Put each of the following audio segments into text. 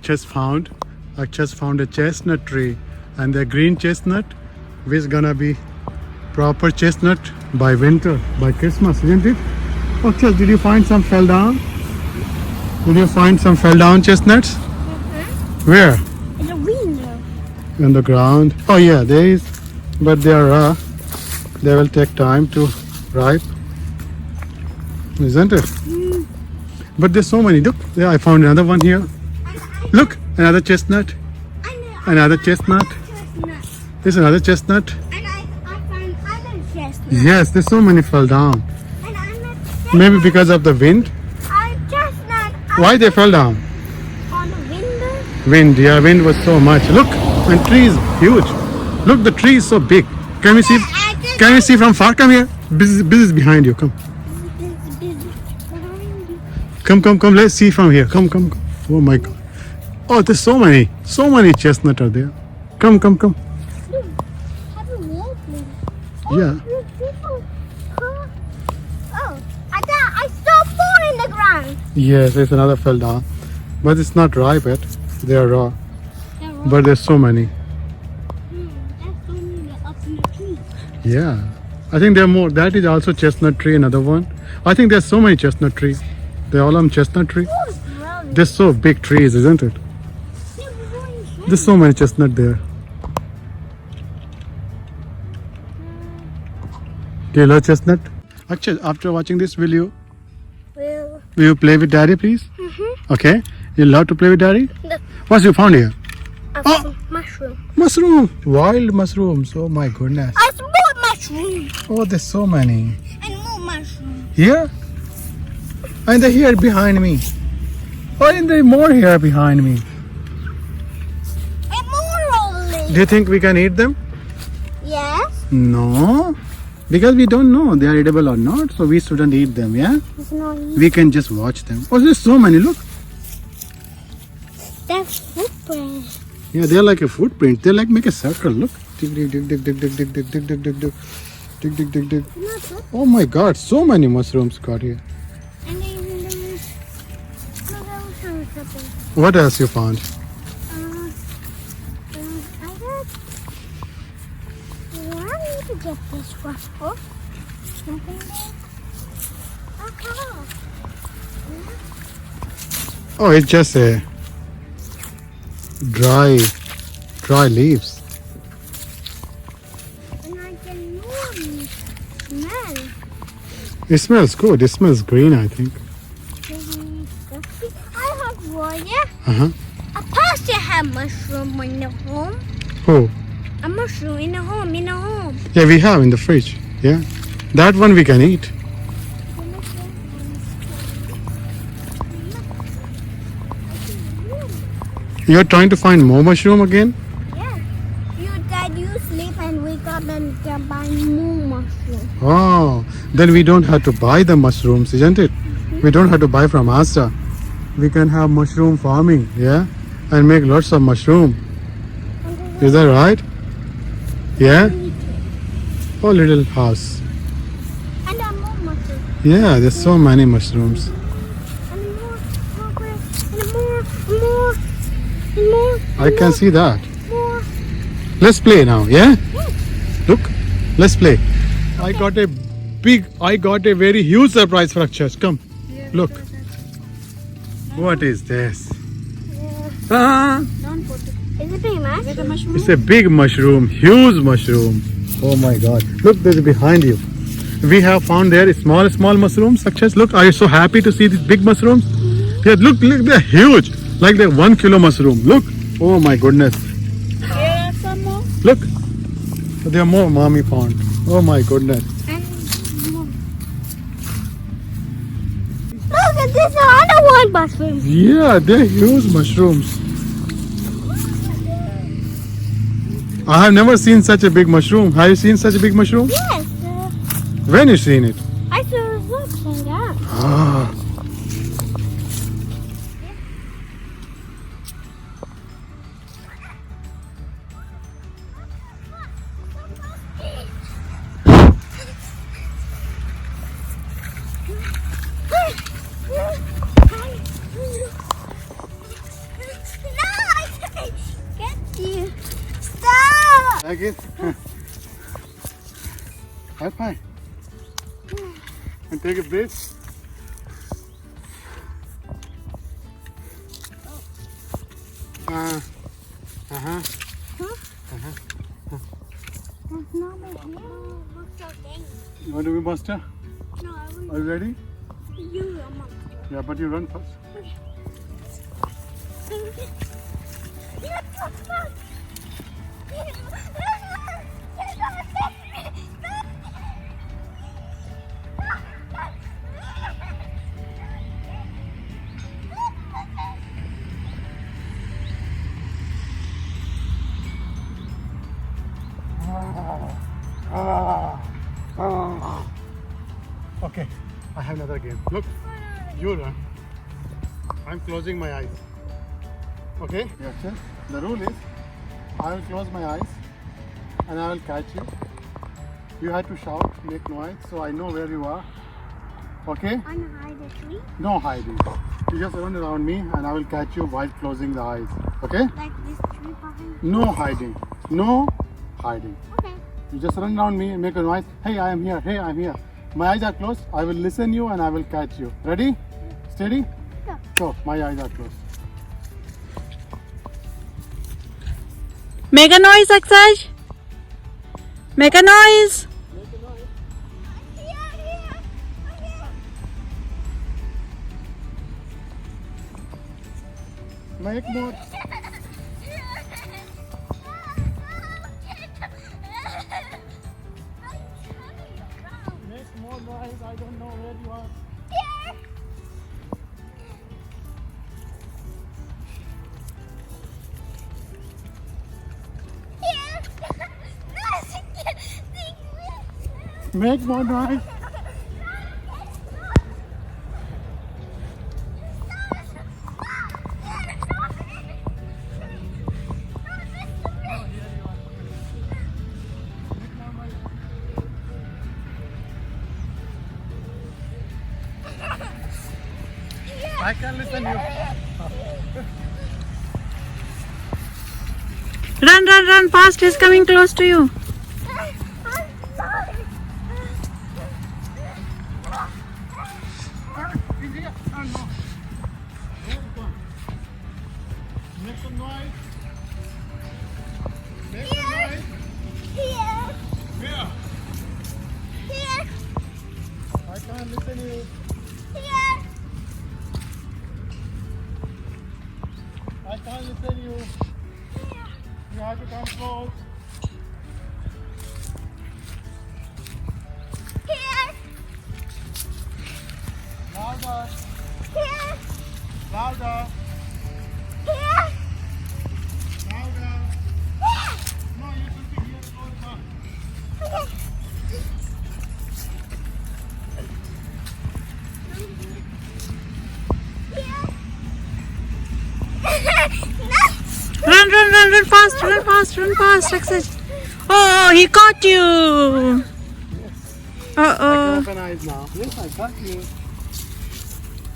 Akshaj found a chestnut tree, and the green chestnut which is gonna be proper chestnut by winter, by Christmas, isn't it? Akshaj, did you find some fell down? Did you find some fell down chestnuts? Where? In the window. In the ground. Oh yeah, there is, but they are raw. They will take time to ripe, isn't it? But there's so many. Look, yeah, I found another one here. Look, another chestnut. Another chestnut. There's another chestnut. And I found other chestnuts. Yes, there's so many fell down. And I'm Maybe because of the wind. chestnut Why they fell down? on the window. Wind, yeah, wind was so much. Look, and tree is huge. Look, the tree is so big. Can we see? Can we see from far? Come here. Biz is behind you. Come. Come. Let's see from here. Come. Oh my God. Oh, there's so many chestnut are there. Come. Have a walk, please. Yeah. Oh, I saw four in the ground. Yes, there's another fell down, but it's not ripe yet. They are raw, but there's so many. That's only up in the tree. Yeah, I think there are more. That is also chestnut tree. Another one. I think there's so many chestnut trees. They're all on chestnut tree. Oh, it's growing. There's so big trees, isn't it? There's so many chestnut there. Do you love chestnut? Akshaj, after watching this, will you play with daddy, please? Okay. You love to play with daddy? The- What's you found here? Oh, mushroom. Mushroom. Wild mushrooms. Oh my goodness. I bought mushroom Oh, there's so many. and more mushroom. Here? And they're here behind me. Oh, and there are more here behind me. And more only. Do you think we can eat them? Yes. No. Because we don't know they are edible or not, so we shouldn't eat them, yeah? It's not easy. We can just watch them. Oh, there's so many, look. That's footprint. Yeah, they're like a footprint. They like make a circle, look. Dig. Not good. Oh my God, so many mushrooms got here. And then look, I will show you something. What else you found? I got. Why need to get this ruffle? Nothing there. Okay. Oh, it's just a dry leaves. And I can warm smell. It smells good. It smells green, I think. I have one, yeah? Uh-huh. A pastor have mushroom in the home. Oh, A mushroom in the home, yeah, we have in the fridge. Yeah, that one we can eat. You're trying to find more mushroom again? Yeah. You sleep and wake up and can buy more mushroom. Oh, then we don't have to buy the mushrooms, isn't it? We don't have to buy from Asta. We can have mushroom farming, yeah, and make lots of mushroom. Is that right? Yeah. Oh, little house. And more mushroom. Yeah, there's so many mushrooms. And more. And more. I can see that. More. Let's play now, yeah? Look, let's play. I got a very huge surprise for Akshaj. Come, look. What is this? Ah, Don't put it. Is it big mushroom? it's a big mushroom, huge mushroom. Oh my God. Look, there's behind you. We have found there small mushrooms. Akshaj, look, are you so happy to see these big mushrooms? Yeah, look, they're huge. Like they're 1 kilo mushroom. Look. Oh my goodness. Here are some more. Look. There are more mommy found. Oh my goodness. And more. Look at this other one mushroom. Yeah, they're huge mushrooms. I have never seen such a big mushroom. Have you seen such a big mushroom? Yes. When you seen it? I saw it upside down. Ah. like it? High five. And take a breath. Uh-huh. That's not my hand. Oh, looks so dangerous. You want to be monster? No, I wouldn't. Are you ready? You a monster. Yeah, but you run first. Okay, I have another game. Look, you run. I'm closing my eyes. Okay? Yeah, the rule is I will close my eyes and I will catch you. You have to shout, make noise so I know where you are. Okay? Unhide the tree? No hiding. You just run around me and I will catch you while closing the eyes. Okay? Like this tree behind? No hiding. No hiding. Okay. You just run around me and make a noise. Hey, I am here. Hey, I am here. My eyes are closed. I will listen you and I will catch you. Ready? Steady? Go. Go. My eyes are closed. Make a noise, Akshaj. Make a noise. Make more. Make more noise. I don't know where you are. Make more noise. I can listen you. Run fast. He's coming close to you. Make some noise. Make some noise. Where? I can't listen you. I can't listen you. You have to come close. Louder. Louder. Louder. No, you should be here close. Run fast, Akshaj. Oh, he caught you. I can Uh-oh. open eyes now. Yes, I got you.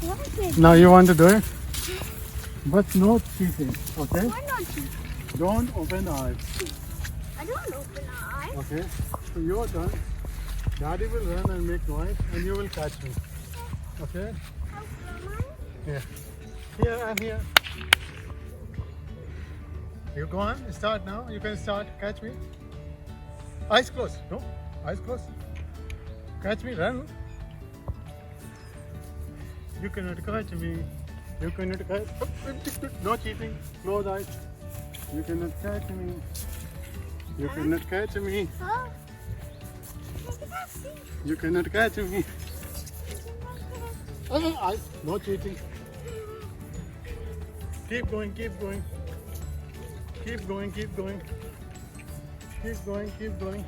What is it? Now you want to do it? But no cheating, okay? Why not you? Don't open the eyes, I don't open our eyes. okay? So your turn. Daddy will run and make noise and you will catch me. Okay? How come I? Here. Here, I'm here. You go on, start now. You can start. Catch me. Eyes closed. No, eyes closed. Catch me, run. You cannot catch me. You cannot catch. No cheating. Close eyes. You cannot catch me. You cannot catch me. Huh? You cannot catch me. Eyes. No cheating. Keep going. Keep going. Keep going. Keep going. Keep going. Keep going.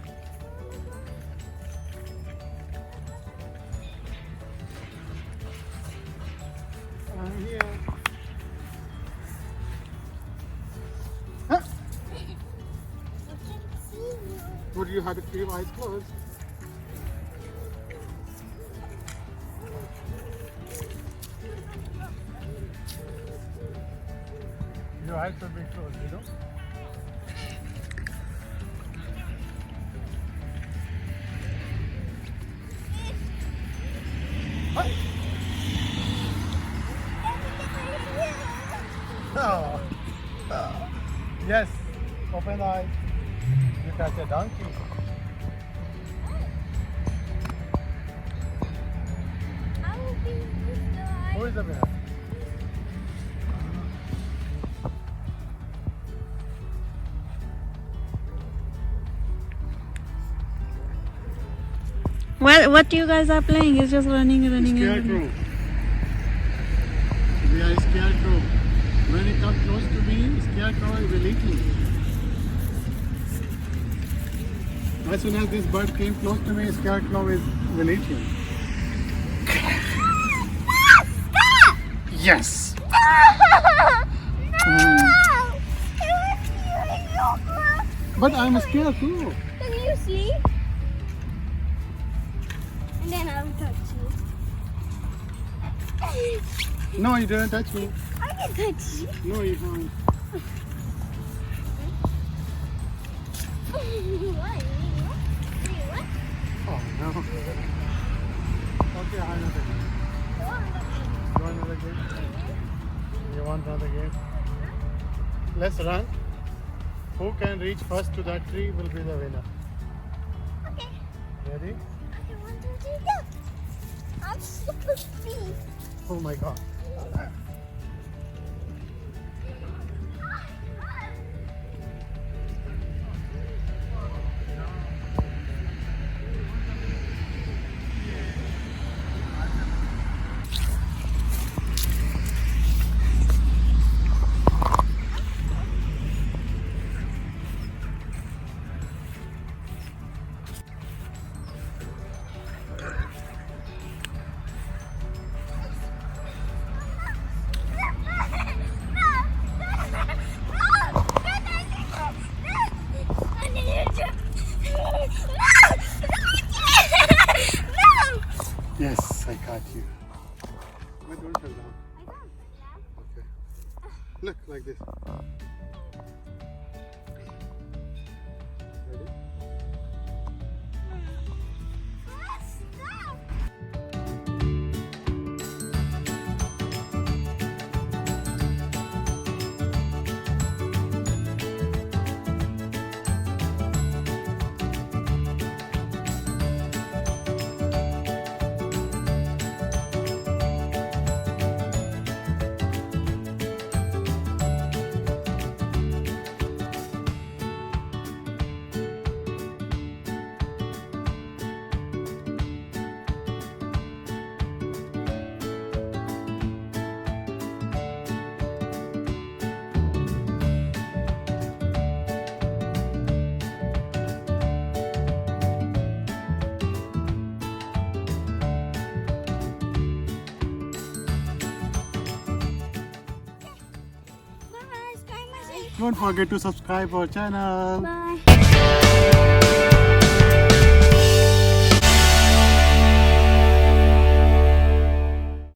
I'm here. Huh? Would you have to keep eyes closed? Your eyes should be closed, you know? Oh. Yes. Open the eyes. You catch a donkey. I will be with the eye. Who is the winner? What you guys are playing? It's just running. Scarecrow. We are scarecrow. When it comes close to me, scarecrow will eat me. As soon as this bird came close to me, scarecrow will eat him. Yes. But I'm scared too. Can you sleep? And then I will touch you. No, you didn't touch me. I can touch you. No, you can't. What? Oh no. Okay, I another game. You want another game? You want another game? Let's run. Who can reach first to that tree will be the winner. Okay. Ready? I want to do that. I'm super speed. Oh my god. Yes, I caught you. But don't fall down. Okay. Look like this. Ready? Don't forget to subscribe our channel. Bye.